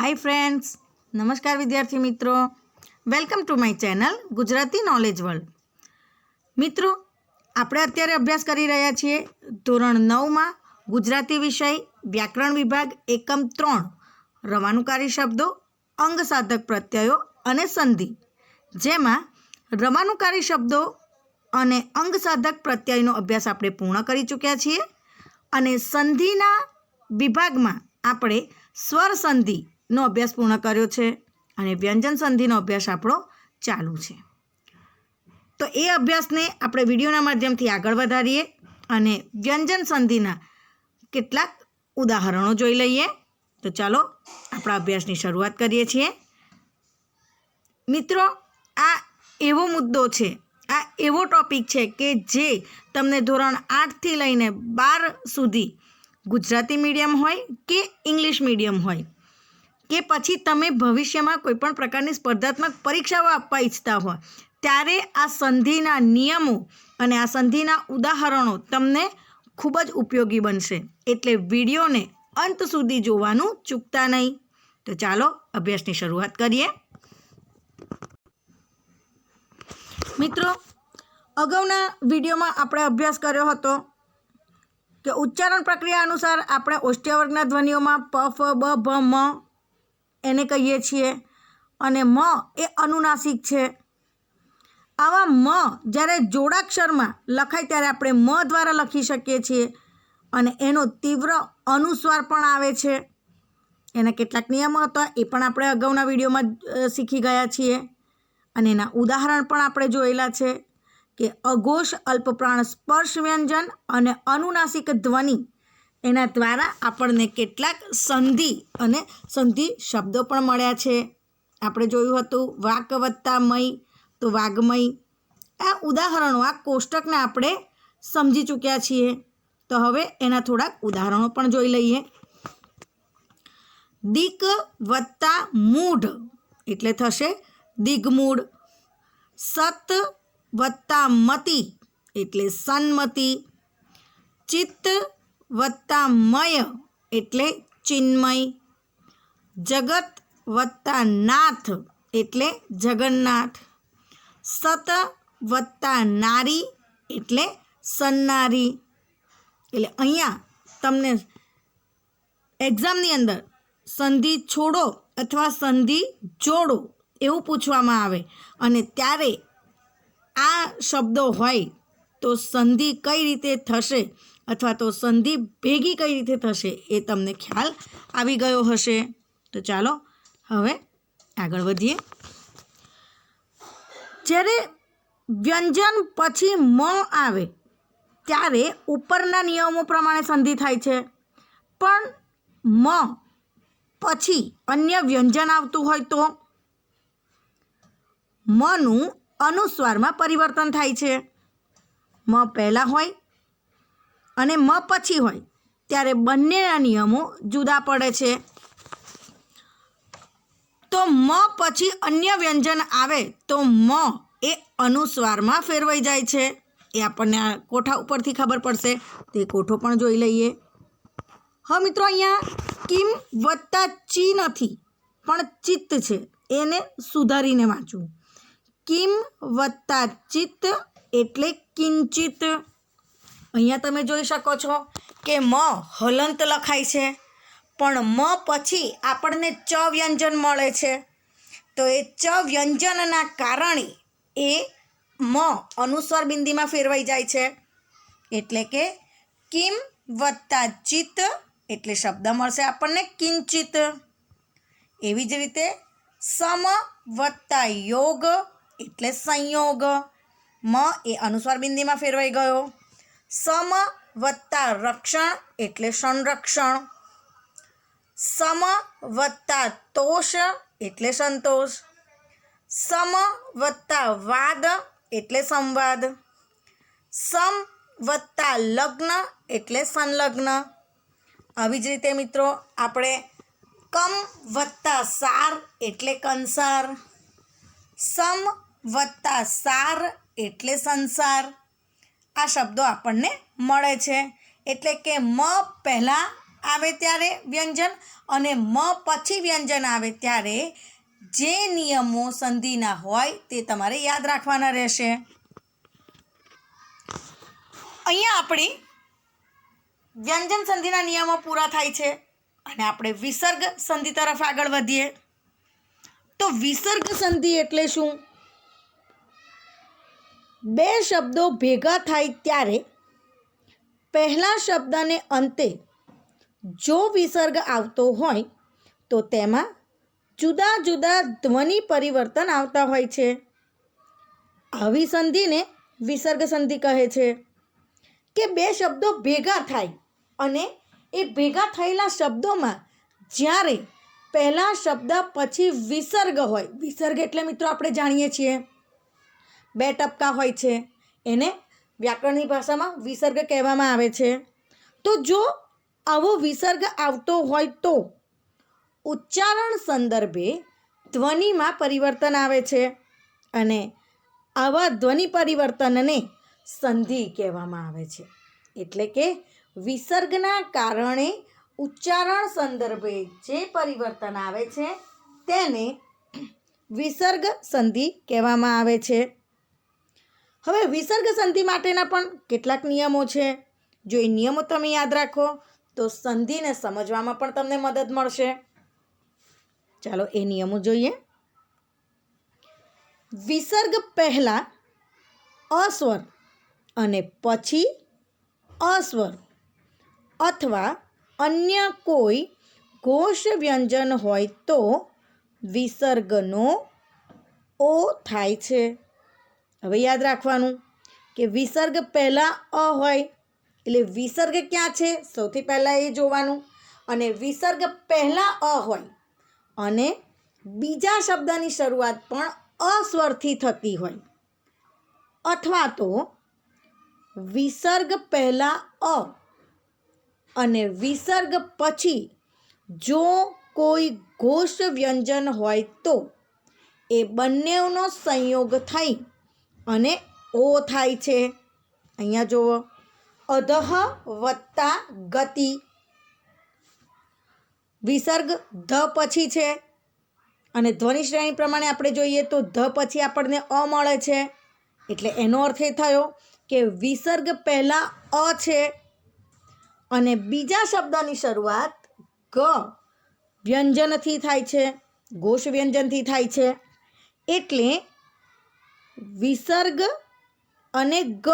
Hi friends, नमस्कार विद्यार्थी मित्रों, welcome to my channel Gujarati knowledge world. मित्रों, આપણે અત્યારે અભ્યાસ કરી રહ્યા છીએ ધોરણ 9માં ગુજરાતી વિષય વ્યાકરણ વિભાગ એકમ 3 રવાનુકારી શબ્દો, અંગસાધક પ્રત્યયો અને સંધિ, જેમાં રવાનુકારી શબ્દો અને અંગસાધક પ્રત્યયનો અભ્યાસ આપણે પૂર્ણ કરી ચૂક્યા છીએ અને સંધિના વિભાગમાં આપણે સ્વર સંધિનો અભ્યાસ પૂર્ણ કર્યો છે અને વ્યંજન સંધિનો અભ્યાસ આપણો ચાલુ છે। તો એ અભ્યાસને આપણે વિડીયોના માધ્યમથી આગળ વધારીએ અને વ્યંજન સંધિના કેટલાક ઉદાહરણો જોઈ લઈએ। તો ચાલો આપણા અભ્યાસની શરૂઆત કરીએ છીએ। મિત્રો, આ એવો મુદ્દો છે, આ એવો ટૉપિક છે કે જે તમને ધોરણ 8થી લઈને 12 સુધી ગુજરાતી મીડિયમ હોય કે ઇંગ્લિશ મીડિયમ હોય કે પછી તમે ભવિષ્યમાં કોઈપણ પ્રકારની સ્પર્ધાત્મક પરીક્ષાઓ આપવા ઈચ્છતા હોય ત્યારે આ સંધિના નિયમો અને આ સંધિના ઉદાહરણો તમને ખૂબ જ ઉપયોગી બનશે, એટલે વિડીયોને અંત સુધી જોવાનું ચૂકતા નહીં। તો ચાલો અભ્યાસની શરૂઆત કરીએ। મિત્રો, અગાઉના વિડીયોમાં આપણે અભ્યાસ કર્યો હતો કે ઉચ્ચારણ પ્રક્રિયા અનુસાર આપણે ઓષ્ઠ્ય વર્ગના ધ્વનિઓમાં પ, ફ, બ, ભ, મ એને કહીએ છીએ અને મ એ અનુનાસિક છે। આવા મ જ્યારે જોડાક્ષરમાં લખાય ત્યારે આપણે મ દ્વારા લખી શકીએ છીએ અને એનો તીવ્ર અનુસ્વાર પણ આવે છે। એના કેટલાક નિયમો હતા, એ પણ આપણે અગાઉના વિડીયોમાં શીખી ગયા છીએ અને એના ઉદાહરણ પણ આપણે જોયેલા છે કે અઘોષ અલ્પપ્રાણ સ્પર્શ વ્યંજન અને અનુનાસિક ધ્વનિ, એના દ્વારા આપણને કેટલાક સંધિ અને સંધિ શબ્દો પણ મળ્યા છે। આપણે જોયું હતું વાક વત્તા મય તો વાગ્મય। આ ઉદાહરણો, આ કોષ્ટકને આપણે સમજી ચૂક્યા છીએ। તો હવે એના થોડાક ઉદાહરણો પણ જોઈ લઈએ। દિક વત્તા મૂઢ એટલે થશે દિગ્મૂઢ। સત વત્તા મતિ એટલે સન્મતિ। ચિત્ત વત્તા મય એટલે ચિન્મય। જગત વત્તા નાથ એટલે જગન્નાથ। સત વત્તા નારી એટલે સન્નારી। એટલે અહીંયા તમને એક્ઝામની અંદર સંધિ છોડો અથવા સંધિ જોડો એવું પૂછવામાં આવે અને ત્યારે આ શબ્દો હોય તો સંધિ કઈ રીતે થશે અથવા તો સંધિ ભેગી કઈ રીતે થશે એ તમને ખ્યાલ આવી ગયો હશે। તો ચાલો હવે આગળ વધીએ। જ્યારે વ્યંજન પછી મ આવે ત્યારે ઉપરના નિયમો પ્રમાણે સંધિ થાય છે, પણ મ પછી અન્ય વ્યંજન આવતું હોય તો મનું અનુસ્વારમાં પરિવર્તન થાય છે। મ પહેલાં હોય અને મ પછી હોય ત્યારે બંનેના નિયમો જુદા પડે છે। તો મ પછી અન્ય વ્યંજન આવે તો મ એ અનુસ્વારમાં ફેરવાઈ જાય છે। એ આપણને આ કોઠા ઉપરથી ખબર પડશે, તે કોઠો પણ જોઈ લઈએ। હવે મિત્રો, અહીંયા કિમ વત્તા ચી નથી પણ ચિત્ત છે, એને સુધારીને વાંચવું। કિમ વત્તા ચિત્ત એટલે કિંચિત। અહીંયા તમે જોઈ શકો છો કે મ હલંત લખાય છે, પણ મ પછી આપણને ચ વ્યંજન મળે છે, તો એ ચ વ્યંજનના કારણે એ મ અનુસ્વાર બિંદીમાં ફેરવાઈ જાય છે, એટલે કે કિમ વત્તા ચિત્ત એટલે શબ્દ મળશે આપણને કિંચિત। એવી જ રીતે સમ વત્તા યોગ એટલે સંયોગ। મ એ અનુસ્વાર બિંદીમાં ફેરવાઈ ગયો। સમ વત્તા રક્ષણ એટલે સંરક્ષણ। સમ વત્તા તોષ એટલે સંતોષ। સમ વત્તા વાદ એટલે સંવાદ। સમ વત્તા લગ્ન એટલે સંલગ્ન। આવી જ રીતે મિત્રો, આપણે કમ વત્તા સાર એટલે કંસાર। સમ વત્તા સાર એટલે સંસાર। આ શબ્દો આપણને મળે છે, એટલે કે મ પહેલાં આવે ત્યારે વ્યંજન અને મ પછી વ્યંજન આવે ત્યારે જે નિયમો સંધિના હોય તે તમારે યાદ રાખવાના રહેશે. અહીંયા આપણે વ્યંજન સંધિના નિયમો પૂરા થાય છે અને આપણે વિસર્ગ સંધિ તરફ આગળ વધીએ. તો વિસર્ગ સંધિ એટલે શું? બે શબ્દો ભેગા થાય ત્યારે પહેલા શબ્દને અંતે જો વિસર્ગ આવતો હોય તો તેમાં જુદા જુદા ધ્વનિ પરિવર્તન આવતા હોય છે. આવી સંધિને વિસર્ગ સંધિ કહે છે. કે બે શબ્દો ભેગા થાય અને એ ભેગા થયેલા શબ્દોમાં જ્યારે પહેલા શબ્દ પછી વિસર્ગ હોય, વિસર્ગ એટલે મિત્રો આપણે જાણીએ છીએ બે ટપકા હોય છે, એને વ્યાકરણની ભાષામાં વિસર્ગ કહેવામાં આવે છે. તો જો આવો વિસર્ગ આવતો હોય તો ઉચ્ચારણ સંદર્ભે ધ્વનિમાં પરિવર્તન આવે છે અને આવા ધ્વનિ પરિવર્તનને સંધિ કહેવામાં આવે છે. એટલે કે વિસર્ગના કારણે ઉચ્ચારણ સંદર્ભે જે પરિવર્તન આવે છે તેને વિસર્ગ સંધિ કહેવામાં આવે છે. હવે વિસર્ગ સંધિ માટેના પણ કેટલાક નિયમો છે. જો એ નિયમો તમે યાદ રાખો તો સંધિને સમજવામાં પણ તમને મદદ મળશે. ચાલો એ નિયમો જોઈએ. વિસર્ગ પહેલાં અસ્વર અને પછી અસ્વર અથવા અન્ય કોઈ ઘોષ વ્યંજન હોય તો વિસર્ગનો ઓ થાય છે. હવે યાદ રાખવાનું કે વિસર્ગ પહેલાં અ હોય એટલે વિસર્ગ ક્યાં છે સૌથી પહેલાં એ જોવાનું. અને વિસર્ગ પહેલાં અ હોય અને બીજા શબ્દની શરૂઆત પણ અસ્વરથી થતી હોય અથવા તો વિસર્ગ પહેલાં અ અને વિસર્ગ પછી જો કોઈ ઘોષ વ્યંજન હોય તો એ બંનેનો સંયોગ થઈ અને ઓ થાય છે. અહીંયા જુઓ, અધઃ વત્તા ગતિ. વિસર્ગ ધ પછી છે અને ધ્વનિ શ્રેણી પ્રમાણે આપણે જોઈએ તો ધ પછી આપણને અ મળે છે. એટલે એનો અર્થ એ થયો કે વિસર્ગ પહેલાં અ છે અને બીજા શબ્દની શરૂઆત ગ વ્યંજનથી થાય છે, ઘોષ વ્યંજનથી થાય છે. એટલે વિસર્ગ અને ગ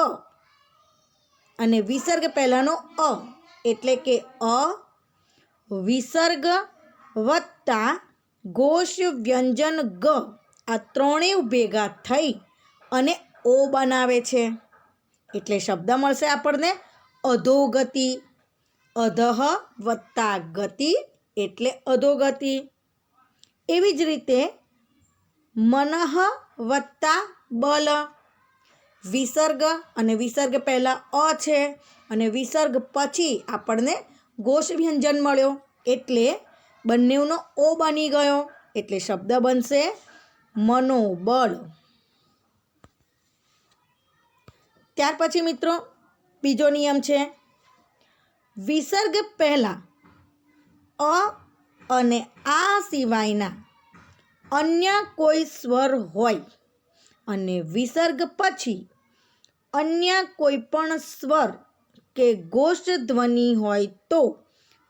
અને વિસર્ગ પહેલાંનો અ એટલે કે અ વિસર્ગ વત્તા ઘોષ વ્યંજન ગ આ ત્રણેય ભેગા થઈ અને ઓ બનાવે છે. એટલે શબ્દ મળશે આપણને અધોગતિ. અધઃ વત્તા ગતિ એટલે અધોગતિ. એવી જ રીતે મનઃ વત્તા બલ. વિસર્ગ અને વિસર્ગ પહેલાં અ છે અને વિસર્ગ પછી આપણને ઘોષ વ્યંજન મળ્યો એટલે બંનેનો ઓ બની ગયો. એટલે શબ્દ બનશે મનોબળ. ત્યાર પછી મિત્રો બીજો નિયમ છે. વિસર્ગ પહેલાં અ અને આ સિવાયના અન્ય કોઈ સ્વર હોય અને વિસર્ગ પછી અન્ય કોઈ પણ સ્વર કે ઘોષ ધ્વનિ હોય તો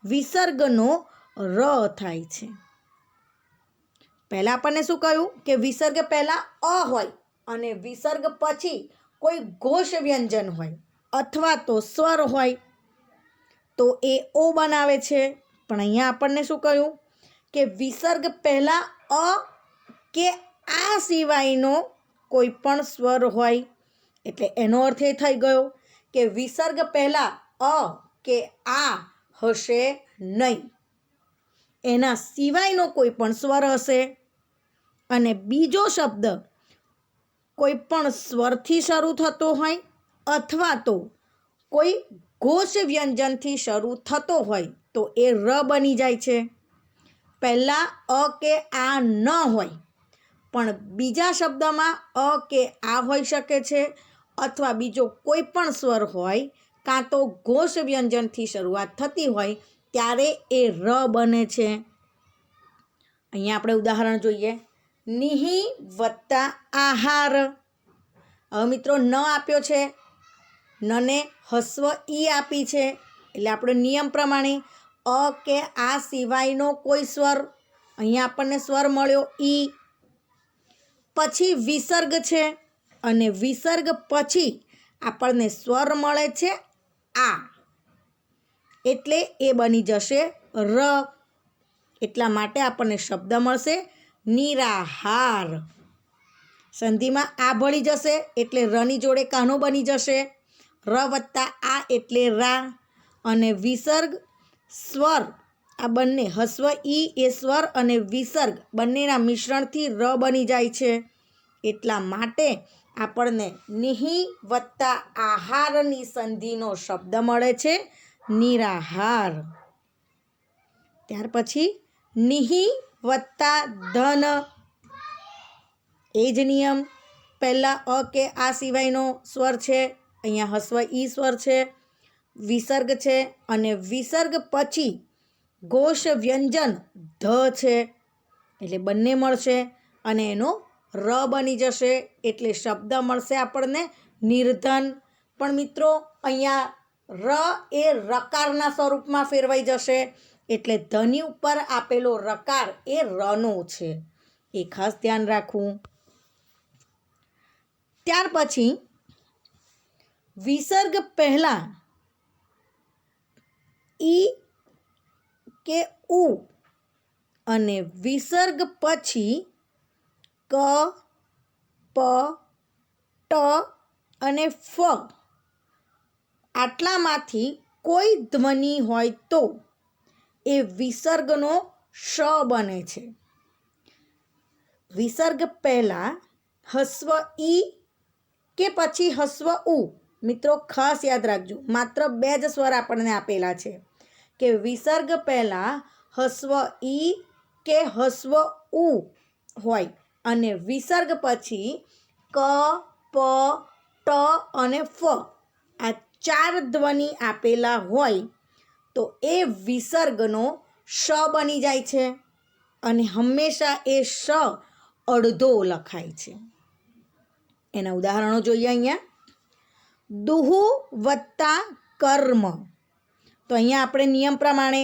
વિસર્ગનો ર થાય છે. પહેલાં આપણને શું કહ્યું કે વિસર્ગ પહેલાં અ હોય અને વિસર્ગ પછી કોઈ ઘોષ વ્યંજન હોય અથવા તો સ્વર હોય તો એ ઓ બનાવે છે. પણ અહીંયા આપણને શું કહ્યું કે વિસર્ગ પહેલાં અ કે આ સિવાયનો કોઈ પણ સ્વર હોય એટલે એનો અર્થ એ થઈ ગયો કે વિસર્ગ પહેલાં અ કે આ હશે નહીં, એના સિવાયનો કોઈ પણ સ્વર હશે. અને બીજો શબ્દ કોઈ પણ સ્વરથી શરૂ થતો હોય અથવા તો કોઈ ઘોષ વ્યંજનથી શરૂ થતો હોય તો એ ર બની જાય છે. પહેલાં અ કે આ ન હોય પણ બીજા શબ્દમાં અ કે આ હોઈ શકે છે અથવા બીજો કોઈ પણ સ્વર હોય કાં તો ઘોષ વ્યંજનથી શરૂઆત થતી હોય ત્યારે એ ર બને છે. અહીંયા આપણે ઉદાહરણ જોઈએ. નિહિ વત્તા આહાર. હવે મિત્રો ન આપ્યો છે, નને હસ્વ ઈ આપી છે, એટલે આપણે નિયમ પ્રમાણે અ કે આ સિવાયનો કોઈ સ્વર, અહીંયા આપણને સ્વર મળ્યો ઈ. પછી વિસર્ગ છે અને વિસર્ગ પછી આપણને સ્વર મળે છે આ, એટલે એ બની જશે ર. એટલા માટે આપણને શબ્દ મળશે નિરાહાર. સંધિમાં આ ભળી જશે એટલે રની જોડે કાનો બની જશે, ર વત્તા આ એટલે રા. અને વિસર્ગ સ્વર, આ બંને હસ્વ ઈ એ સ્વર અને વિસર્ગ બંનેના મિશ્રણથી ર બની જાય છે. એટલા માટે આપણને નિહિ વત્તા આહારની સંધિનો શબ્દ મળે છે નિરાહાર. ત્યાર પછી નિહિ વત્તા ધન. એ જ નિયમ, પહેલાં અ કે આ સિવાયનો સ્વર છે, અહીંયા હસ્વ ઈ સ્વર છે, વિસર્ગ છે અને વિસર્ગ પછી ઘોષ વ્યંજન ધ છે, એટલે બંને મળશે અને એનો ર બની જશે, એટલે શબ્દ મળશે આપણને નિર્ધન. પણ મિત્રો અહીંયા ર એ રકારના સ્વરૂપમાં ફેરવાઈ જશે, એટલે ધની ઉપર આપેલો રકાર એ રનો છે, એ ખાસ ધ્યાન રાખવું. ત્યાર પછી વિસર્ગ પહેલાં ઈ કે ઉ અને વિસર્ગ પછી ક, પ, ટ અને ફ આટલામાંથી કોઈ ધ્વનિ હોય તો એ વિસર્ગનો શ બને છે. વિસર્ગ પહેલાં હસ્વ ઈ કે પછી હસ્વ ઉ. મિત્રો ખાસ યાદ રાખજો, માત્ર 2 જ સ્વર આપણને આપેલા છે કે વિસર્ગ પહેલાં હસ્વ ઈ કે હસ્વ ઉ હોય અને વિસર્ગ પછી ક, પ, ટ અને ફ આ 4 ધ્વનિ આપેલા હોય તો એ વિસર્ગનો શ બની જાય છે અને હંમેશા એ શ અડધો લખાય છે. એના ઉદાહરણો જોઈએ અહીંયા. દુહુ વત્તા કર્મ. તો અહીંયા આપણે નિયમ પ્રમાણે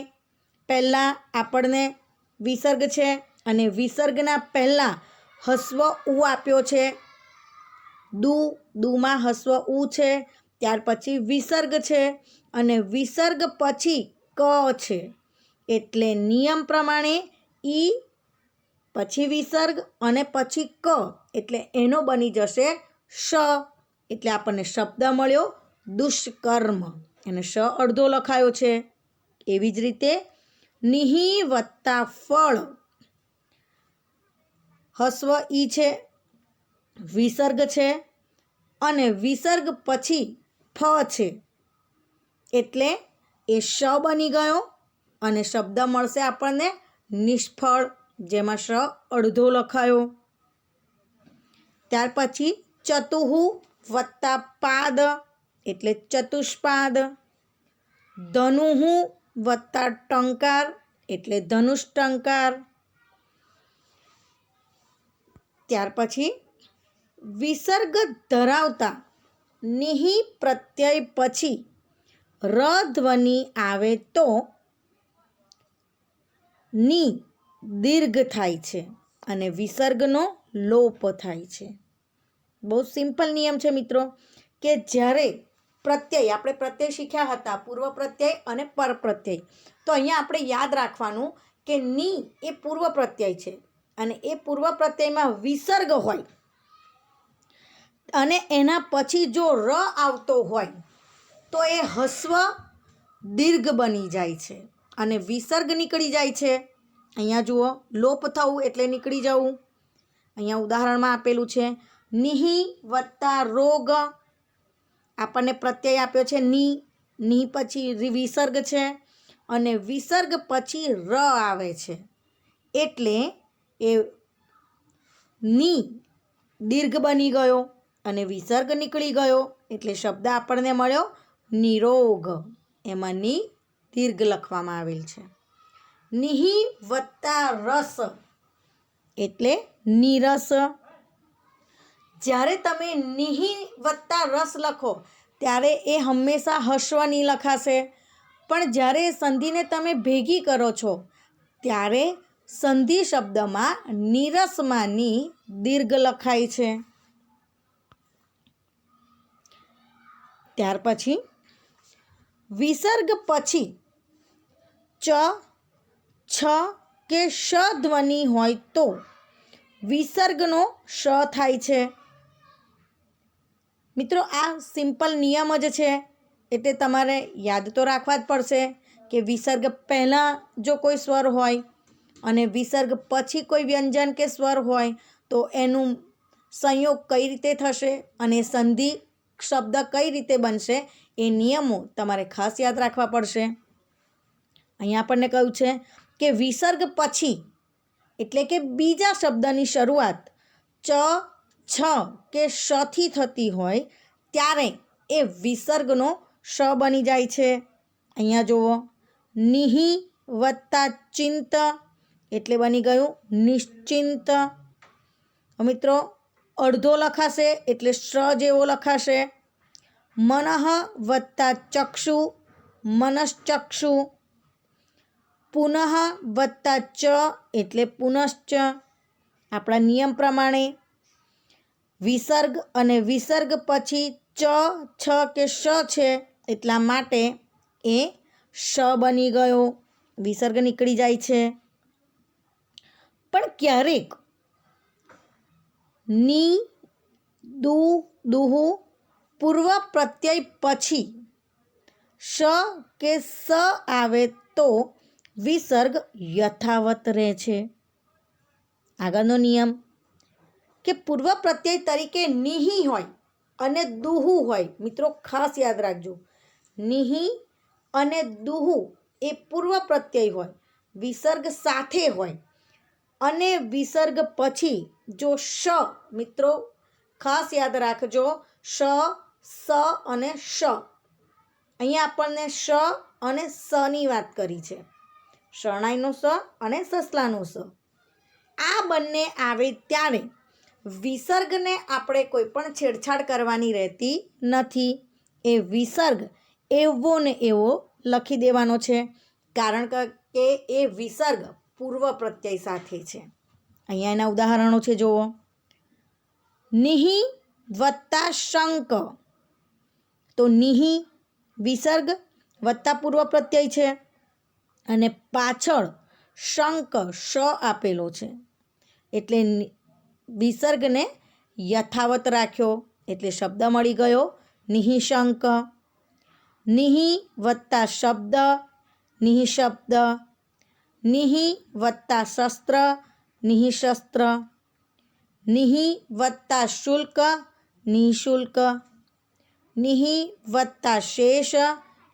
પહેલાં આપણને વિસર્ગ છે અને વિસર્ગના પહેલાં હસ્વ ઉ આપ્યો છે. દુમાં હસ્વ ઉ છે, ત્યાર પછી વિસર્ગ છે અને વિસર્ગ પછી ક છે, એટલે નિયમ પ્રમાણે ઈ પછી વિસર્ગ અને પછી ક, એટલે એનો બની જશે શ, એટલે આપણને શબ્દ મળ્યો દુષ્કર્મ, અને શ અડધો લખાયો છે. એવી જ રીતે નિહિ વત્તા ફળ. હસ્વ ઈ છે, વિસર્ગ છે અને વિસર્ગ પછી ફ છે, એટલે એ શ બની ગયો અને શબ્દ મળશે આપણને નિષ્ફળ, જેમાં શ અડધો લખાયો. ત્યાર પછી ચતુહુ વત્તા પાદ એટલે ચતુષ્પાદ. ધનુહુ વત્તા ટંકાર એટલે ધનુષ્ટંકાર. ત્યાર પછી વિસર્ગ ધરાવતા નિહિ પ્રત્યય પછી ર ધ્વનિ આવે તો ની દીર્ઘ થાય છે અને વિસર્ગનો લોપ થાય છે. બહુ સિમ્પલ નિયમ છે મિત્રો, કે જ્યારે પ્રત્યય, આપણે પ્રત્યય શીખ્યા હતા, પૂર્વ પ્રત્યય અને પર પ્રત્યય. તો અહીંયા આપણે યાદ રાખવાનું કે ની એ પૂર્વ પ્રત્યય છે અને એ પૂર્વ પ્રત્યયમાં વિસર્ગ હોય અને એના પછી જો ર આવતો હોય તો એ હસ્વ દીર્ઘ બની જાય છે અને વિસર્ગ નીકળી જાય છે. અહીંયા જુઓ, લોપ થવું એટલે નીકળી જવું. અહીંયા ઉદાહરણમાં આપેલું છે નિહિ વત્તા રોગ. આપણને પ્રત્યય આપ્યો છે ની પછી વિસર્ગ છે અને વિસર્ગ પછી ર આવે છે, એટલે એ ની દીર્ઘ બની ગયો અને વિસર્ગ નીકળી ગયો, એટલે શબ્દ આપણને મળ્યો નિરોગ. એમાં ની દીર્ઘ લખવામાં આવેલ છે. નિહી વત્તા રસ એટલે નીરસ. જ્યારે તમે નિહી વત્તા રસ લખો ત્યારે એ હંમેશા હસ્વની લખાશે, પણ જ્યારે સંધિને તમે ભેગી કરો છો ત્યારે સંધિ શબ્દમાં નીરસમાંની દીર્ઘ લખાય છે. ત્યાર પછી વિસર્ગ પછી ચ, છ કે શ ધ્વનિ હોય તો વિસર્ગનો શ થાય છે. મિત્રો, આ સિમ્પલ નિયમ જ છે, એટલે તમારે યાદ તો રાખવા જ પડશે કે વિસર્ગ પહેલાં જો કોઈ સ્વર હોય અને વિસર્ગ પછી કોઈ વ્યંજન કે સ્વર હોય તો એનું સંયોગ કઈ રીતે થશે અને સંધિ શબ્દ કઈ રીતે બનશે એ નિયમો તમારે ખાસ યાદ રાખવા પડશે. અહીંયા આપણને કહ્યું છે કે વિસર્ગ પછી એટલે કે બીજા શબ્દની શરૂઆત ચ, છ કે શથી થતી હોય ત્યારે એ વિસર્ગનો શ બની જાય છે. અહીંયા જુઓ, નિહી વત્તા ચિંત એટલે બની ગયું નિશ્ચિંત. મિત્રો, અડધો લખાશે એટલે શ જેવો લખાશે. મનઃ વત્તા ચક્ષુ મનશ્ચક્ષુ. પુનઃ વત્તા ચ એટલે પુનશ્ચ. આપણા નિયમ પ્રમાણે વિસર્ગ અને વિસર્ગ પછી ચ, છ કે શ છે એટલા માટે એ શ બની ગયો, વિસર્ગ નીકળી જાય છે. પણ ક્યારેક ની, દુ, દુહુ પૂર્વ પ્રત્યય પછી શ કે સ આવે તો વિસર્ગ યથાવત રહે છે. આગળનો નિયમ કે પૂર્વ પ્રત્યય તરીકે નિહી હોય અને દુહુ હોય. મિત્રો, ખાસ યાદ રાખજો, નિહી અને દુહુ એ પૂર્વ પ્રત્યય હોય, વિસર્ગ સાથે હોય અને વિસર્ગ પછી જો શ, મિત્રો ખાસ યાદ રાખજો, શ, સ અને શ. અહીંયા આપણને શ અને સની વાત કરી છે, શરણાઈનો સ અને સસલાનો સ. આ બંને આવે ત્યારે વિસર્ગને આપણે કોઈ પણ છેડછાડ કરવાની રહેતી નથી. એ વિસર્ગ એવો ને એવો લખી દેવાનો છે, કારણ કે એ વિસર્ગ પૂર્વ પ્રત્યય સાથે છે. અહીંયા એના ઉદાહરણો છે, જુઓ. નિહી વત્તા શંક તો નિહી વિસર્ગ વત્તા પૂર્વ પ્રત્યય છે અને પાછળ શંક શ આપેલો છે એટલે વિસર્ગને યથાવત રાખ્યો એટલે શબ્દ મળી ગયો નિહિશંક. નિહિ વત્તા શબ્દ નિહિશબ્દ. નિહિ વત્તા શસ્ત્ર નિહિશસ્ત્ર. નિહિ વત્તા શુલ્ક નિઃશુલ્ક. નિહિ વત્તા શેષ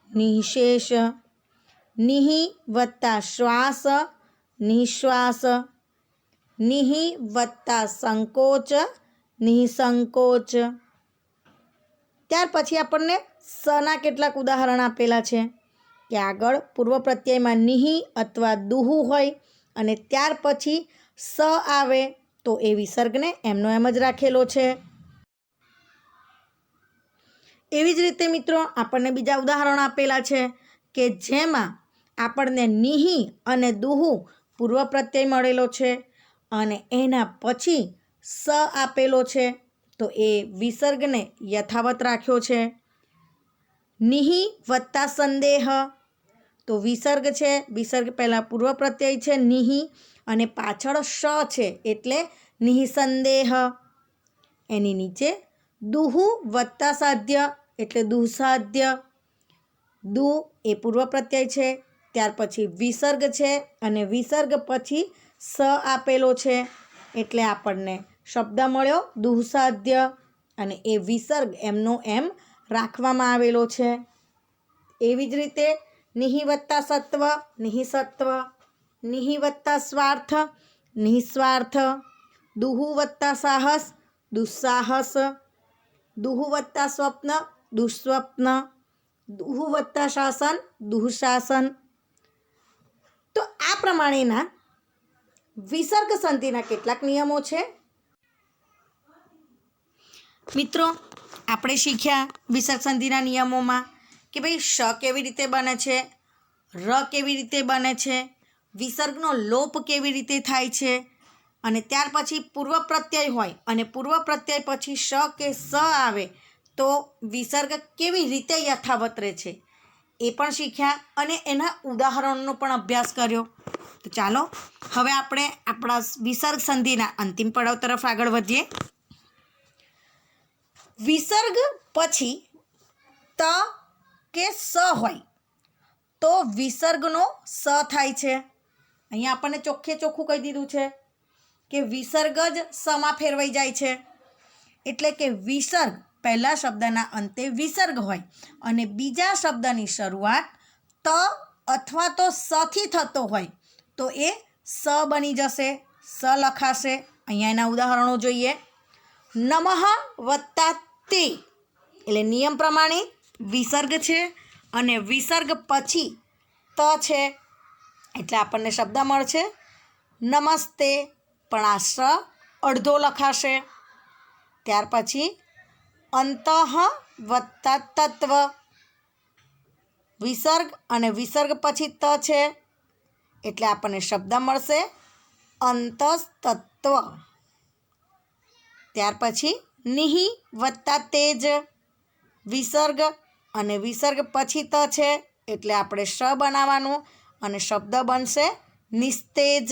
નિઃશેષ. નિહિ વત્તા શ્વાસ નિઃશ્વાસ. નિહિ વત્તા સંકોચ નિઃસંકોચ. ત્યાર પછી આપણને સના કેટલાક ઉદાહરણ આપેલા છે કે આગળ પૂર્વ પ્રત્યયમાં નિહિ અથવા દુહુ હોય અને ત્યાર પછી સ આવે તો એ વિસર્ગને એમનો એમ જ રાખેલો છે. એવી જ રીતે મિત્રો આપણને બીજા ઉદાહરણ આપેલા છે કે જેમાં આપણને નિહિ અને દુહુ પૂર્વ પ્રત્યય મળેલો છે અને એના પછી સ આપેલો છે તો એ વિસર્ગને યથાવત રાખ્યો છે. નિહિ વત્તા સંદેહ તો વિસર્ગ છે, વિસર્ગ પહેલાં પૂર્વ પ્રત્યય છે નિહિ અને પાછળ શ છે એટલે નિઃસંદેહ. એની નીચે દુહુ વત્તા સાધ્ય એટલે દુઃસાધ્ય. દુ એ પૂર્વ પ્રત્યય છે, ત્યાર પછી વિસર્ગ છે અને વિસર્ગ પછી સ આપેલો છે એટલે આપણને શબ્દ મળ્યો દુઃસાધ્ય અને એ વિસર્ગ એમનો એમ રાખવામાં આવેલો છે. એવી જ રીતે નિહિ વત્તા સત્વ નિહિસત્વ. નિહિ વત્તા સ્વાર્થ નિઃસ્વાર્થ. દુહુ વત્તા સાહસ દુસ્સાહસ. દુહુ વત્તા સ્વપ્ન દુઃસ્વપ્ન. દુહ વત્તા શાસન દુઃશાસન. તો આ પ્રમાણેના વિસર્ગ સંધિના કેટલાક નિયમો છે. મિત્રો, આપણે શીખ્યા વિસર્ગ સંધિના નિયમોમાં કે ભાઈ શ કેવી રીતે બને છે, ર કેવી રીતે બને છે, વિસર્ગનો લોપ કેવી રીતે થાય છે, અને ત્યાર પછી પૂર્વ પ્રત્યય હોય અને પૂર્વ પ્રત્યય પછી શ કે સ આવે તો વિસર્ગ કેવી રીતે યથાવત રહે છે એ પણ શીખ્યા અને એના ઉદાહરણનો પણ અભ્યાસ કર્યો. તો ચાલો હવે આપણે આપણા વિસર્ગ સંધિના અંતિમ પડાવ તરફ આગળ વધીએ. વિસર્ગ પછી ત કે સ હોય તો વિસર્ગનો સ થાય છે. અહીંયા આપણને ચોખ્ખે ચોખ્ખું કહી દીધું છે કે વિસર્ગ જ સમાં ફેરવાઈ જાય છે. એટલે કે વિસર્ગ પહેલા શબ્દના અંતે વિસર્ગ હોય અને બીજા શબ્દની શરૂઆત ત અથવા તો સથી થતો હોય તો એ સ બની જશે, સ લખાશે. અહીંયા એના ઉદાહરણો જોઈએ. નમઃ વત્તા તે એટલે નિયમ પ્રમાણે વિસર્ગ છે અને વિસર્ગ પછી ત છે એટલે આપણને શબ્દ મળશે નમસ્તે, પણ આ સ અડધો લખાશે. ત્યાર પછી અંતઃ વત્તા તત્વ, વિસર્ગ અને વિસર્ગ પછી ત છે એટલે આપણને શબ્દ મળશે અંતસ્તત્વ. ત્યાર પછી નિહિ વત્તા તેજ, વિસર્ગ અને વિસર્ગ પછી ત છે એટલે આપણે શ બનાવવાનું અને શબ્દ બનશે નિસ્તેજ,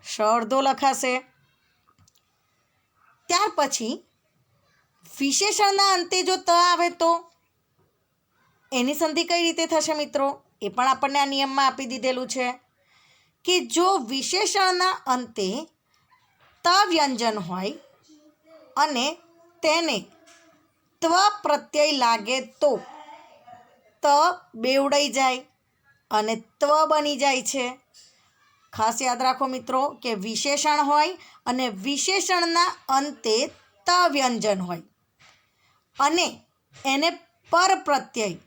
શ અડધો લખાશે. ત્યાર પછી વિશેષણના અંતે જો ત આવે તો એની સંધિ કઈ રીતે થશે મિત્રો, એ પણ આપણને આ નિયમમાં આપી દીધેલું છે કે જો વિશેષણના અંતે ત વ્યંજન હોય અને તેને ત્વ પ્રત્યય લાગે તો ત બેવડાઈ જાય અને ત્વ બની જાય છે. ખાસ યાદ રાખો મિત્રો કે વિશેષણ હોય અને વિશેષણના અંતે ત વ્યંજન હોય અને એને પર પ્રત્યય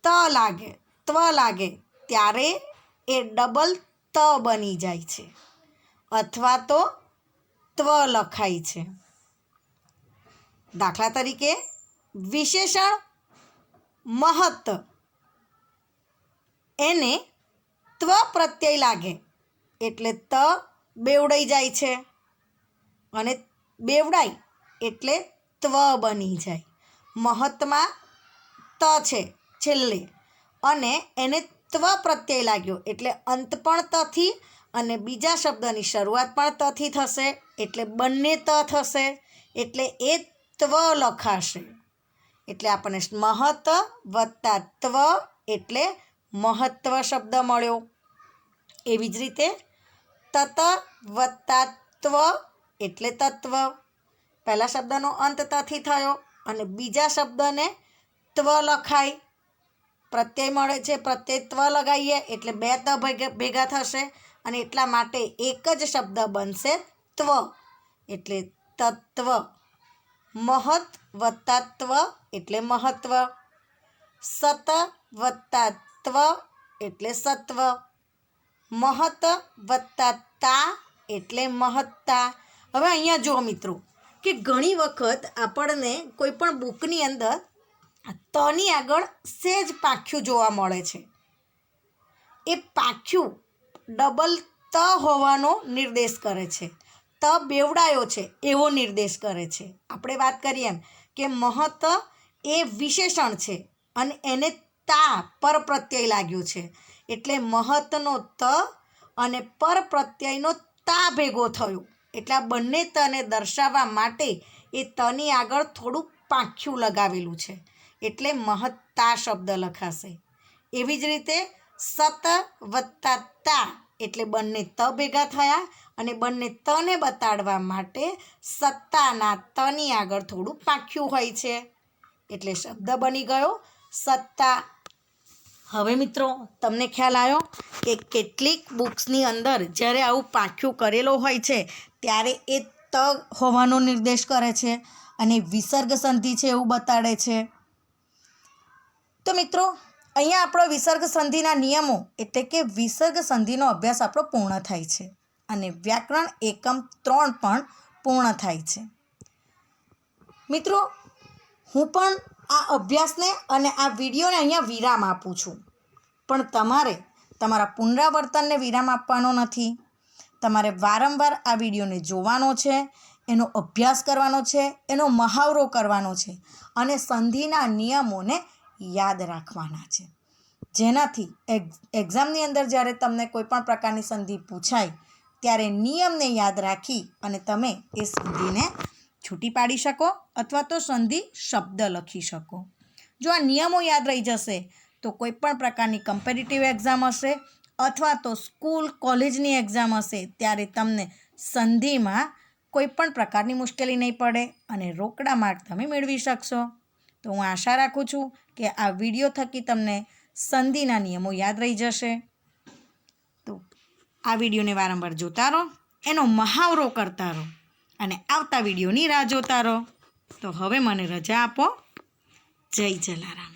ત્વ લાગે ત્યારે એ ડબલ ત બની જાય છે અથવા તો ત્વ લખાય છે. દાખલા તરીકે વિશેષણ મહત એને ત્વ પ્રત્યય લાગે એટલે ત બેવડાઈ જાય છે અને બેવડાય એટલે ત્વ બની જાય. મહતમાં ત છે છેલ્લે અને એને ત્વ પ્રત્યય લાગ્યો એટલે અંત પણ તથી અને બીજા શબ્દની શરૂઆત પણ તથી થશે એટલે બંને ત થશે એટલે એ ત્વ લખાશે. એટલે આપણને મહત વત્તા ત્વ એટલે મહત્વ શબ્દ મળ્યો. એવી જ રીતે તત વત્તા ત્વ એટલે તત્વ. પહેલા શબ્દનો અંત તથી થયો અને બીજા શબ્દને ત્વ લખાય, પ્રત્યય મળે છે, પ્રત્યય ત્વ લગાવીએ એટલે બે ત ભેગા થશે અને એટલા માટે એક જ શબ્દ બનશે ત્વ એટલે તત્વ. મહત વત્તા ત્વ એટલે મહત્વ, સત વત્તા ત્વ એટલે સત્વ, મહત વત્તા તા એટલે મહત્તા. હવે અહીંયા જુઓ મિત્રો કે ઘણી વખત આપણને કોઈ પણ બુકની અંદર તની આગળ સેજ પાખ્યું જોવા મળે છે. એ પાખ્યું ડબલ ત હોવાનો નિર્દેશ કરે છે, ત બેવડાયો છે એવો નિર્દેશ કરે છે. આપણે વાત કરીએ એમ કે મહત એ વિશેષણ છે અને એને તા પર પ્રત્યય લાગ્યો છે એટલે મહતનો ત અને પર પ્રત્યયનો તા ભેગો થયો એટલે આ બંને તને દર્શાવવા માટે એ તની આગળ થોડુંક પાંખ્યું લગાવેલું છે એટલે મહત્તા શબ્દ લખાશે. એવી જ રીતે સત વત્તા તા એટલે બંને ત ભેગા થયા અને બંને તને બતાડવા માટે સત્તાના તની આગળ થોડું પાંખ્યું હોય છે એટલે શબ્દ બની ગયો સત્તા. હવે મિત્રો તમને ખ્યાલ આવ્યો કે કેટલીક બુક્સની અંદર જ્યારે આવું પાંખ્યું કરેલો હોય છે ત્યારે એ ત હોવાનો નિર્દેશ કરે છે અને વિસર્ગ સંધિ છે એવું બતાડે છે. તો મિત્રો અહીંયા આપણો વિસર્ગ સંધિના નિયમો એટલે કે વિસર્ગ સંધિનો અભ્યાસ આપણો પૂર્ણ થાય છે અને વ્યાકરણ એકમ 3 પણ પૂર્ણ થાય છે. મિત્રો હું પણ આ અભ્યાસને અને આ વિડીયોને અહીંયા વિરામ આપું છું, પણ તમારે તમારા પુનરાવર્તનને વિરામ આપવાનો નથી. તમારે વારંવાર આ વિડીયોને જોવાનો છે, એનો અભ્યાસ કરવાનો છે, એનો મહાવરો કરવાનો છે અને સંધિના નિયમોને યાદ રાખવાના છે, જેનાથી એક્ઝામની અંદર જ્યારે તમને કોઈ પણ પ્રકારની સંધિ પૂછાય ત્યારે નિયમને યાદ રાખી અને તમે એ સંધિને છૂટી પાડી શકો અથવા તો સંધિ શબ્દ લખી શકો. જો આ નિયમો યાદ રહી જશે તો કોઈ પણ પ્રકારની કમ્પેરિટિવ એક્ઝામ હશે અથવા તો સ્કૂલ કોલેજની એક્ઝામ હશે ત્યારે તમને સંધિમાં કોઈ પણ પ્રકારની મુશ્કેલી નહીં પડે અને રોકડા માર્ક તમે મેળવી શકશો. તો હું આશા રાખું છું કે આ વિડીયો થકી તમને સંધિના નિયમો યાદ રહી જશે. તો આ વિડીયોને વારંવાર જોતા રહો, એનો મહાવરો કરતા રહો અને આવતા વિડીયોની રાહ જોતા રહો. તો હવે મને રજા આપો. જય જલારામ.